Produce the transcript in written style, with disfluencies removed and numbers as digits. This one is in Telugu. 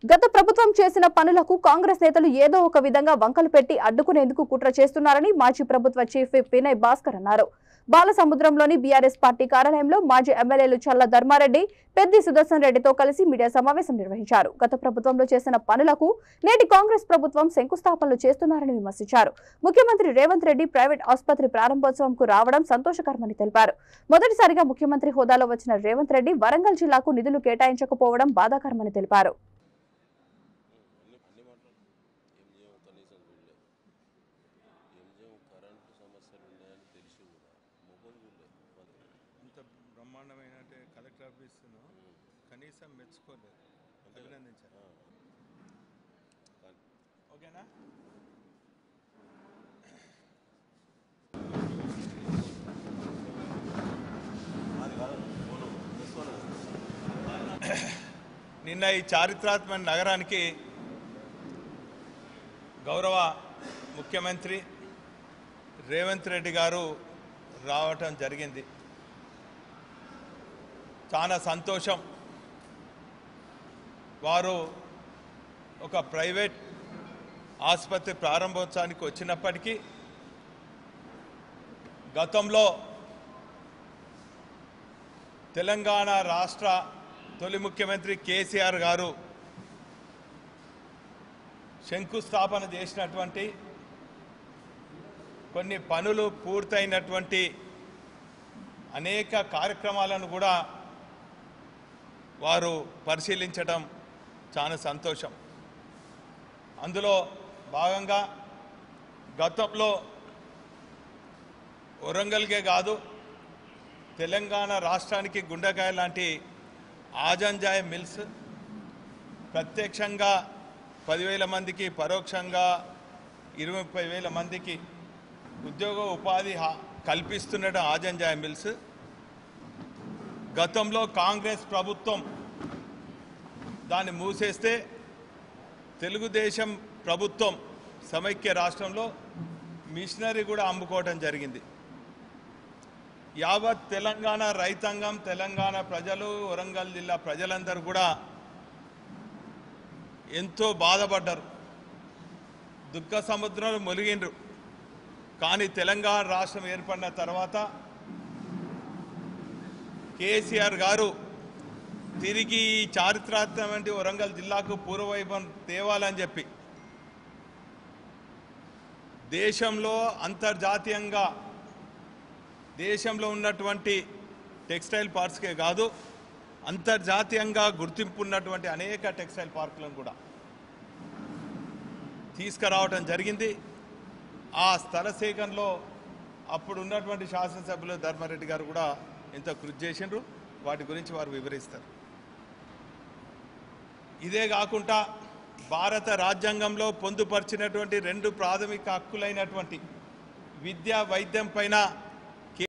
గత ప్రభుత్వం చేసిన పనులకు కాంగ్రెస్ నేతలు ఏదో ఒక విధంగా వంకలు పెట్టి అడ్డుకునేందుకు కుట్ర చేస్తున్నారని మాజీ ప్రభుత్వ చీఫ్ విప్ వినయ్ భాస్కర్ అన్నారు. బాలసముద్రంలోని బీఆర్ఎస్ పార్టీ కార్యాలయంలో మాజీ ఎమ్మెల్యేలు చల్ల ధర్మారెడ్డి, పెద్ది సుదర్శన్ రెడ్డితో కలిసి మీడియా సమావేశం నిర్వహించారు. గత ప్రభుత్వంలో చేసిన పనులకు నేటి కాంగ్రెస్ ప్రభుత్వం శంకుస్థాపనలు చేస్తున్నారని విమర్శించారు. ముఖ్యమంత్రి రేవంత్ రెడ్డి ప్రైవేట్ ఆసుపత్రి ప్రారంభోత్సవంకు రావడం సంతోషకరమని తెలిపారు. మొదటిసారిగా ముఖ్యమంత్రి హోదాలో వచ్చిన రేవంత్ రెడ్డి వరంగల్ జిల్లాకు నిధులు కేటాయించకపోవడం బాధాకరమని తెలిపారు. బ్రహ్మాండమైన కలెక్టర్ ఆఫీసును కనీసం మెచ్చుకోలేదు, అభినందించారు. ఓకేనా? నిన్న ఈ చారిత్రాత్మక నగరానికి గౌరవ ముఖ్యమంత్రి రేవంత్ రెడ్డి గారు రావటం జరిగింది. చాలా సంతోషం. వారు ఒక ప్రైవేట్ ఆసుపత్రి ప్రారంభోత్సవానికి వచ్చినప్పటికీ గతంలో తెలంగాణ రాష్ట్ర తొలి ముఖ్యమంత్రి కేసీఆర్ గారు శంకుస్థాపన చేసినటువంటి కొన్ని పనులు పూర్తయినటువంటి అనేక కార్యక్రమాలను కూడా వారు పరిశీలించడం చాలా సంతోషం. అందులో భాగంగా గతంలో వరంగల్కే కాదు తెలంగాణ రాష్ట్రానికి గుండెకాయ లాంటి ఆజంజాయ్ మిల్స్ ప్రత్యక్షంగా 10,000 మందికి, పరోక్షంగా 20,000 మందికి ఉద్యోగ ఉపాధి కల్పిస్తున్న ఆజంజాయ్ మిల్స్ గతంలో కాంగ్రెస్ ప్రభుత్వం దాన్ని మూసేస్తే తెలుగుదేశం ప్రభుత్వం సమైక్య రాష్ట్రంలో మిషనరీ కూడా అమ్ముకోవడం జరిగింది. యావత్ తెలంగాణ రైతాంగం, తెలంగాణ ప్రజలు, వరంగల్ జిల్లా ప్రజలందరూ కూడా ఎంతో బాధపడ్డారు, దుఃఖ సముద్రంలో మునిగిండ్రు. కానీ తెలంగాణ రాష్ట్రం ఏర్పడిన తర్వాత కేసీఆర్ గారు తిరిగి చారిత్రాత్మకమైన వరంగల్ జిల్లాకు పూర్వవైభవం తేవాలని చెప్పి దేశంలో అంతర్జాతీయంగా దేశంలో ఉన్నటువంటి టెక్స్టైల్ పార్క్స్కే కాదు అంతర్జాతీయంగా గుర్తింపు ఉన్నటువంటి అనేక టెక్స్టైల్ పార్కులను కూడా తీసుకురావడం జరిగింది. ఆ స్థల సేకరణలో అప్పుడు ఉన్నటువంటి శాసనసభ్యులు ధర్మారెడ్డి గారు కూడా ఎంతో కృషి చేసిండ్రు. వాటి గురించి వారు వివరిస్తారు. ఇదే కాకుండా భారత రాజ్యాంగంలో పొందుపరిచినటువంటి 2 ప్రాథమిక హక్కులైనటువంటి విద్య, వైద్యం పైన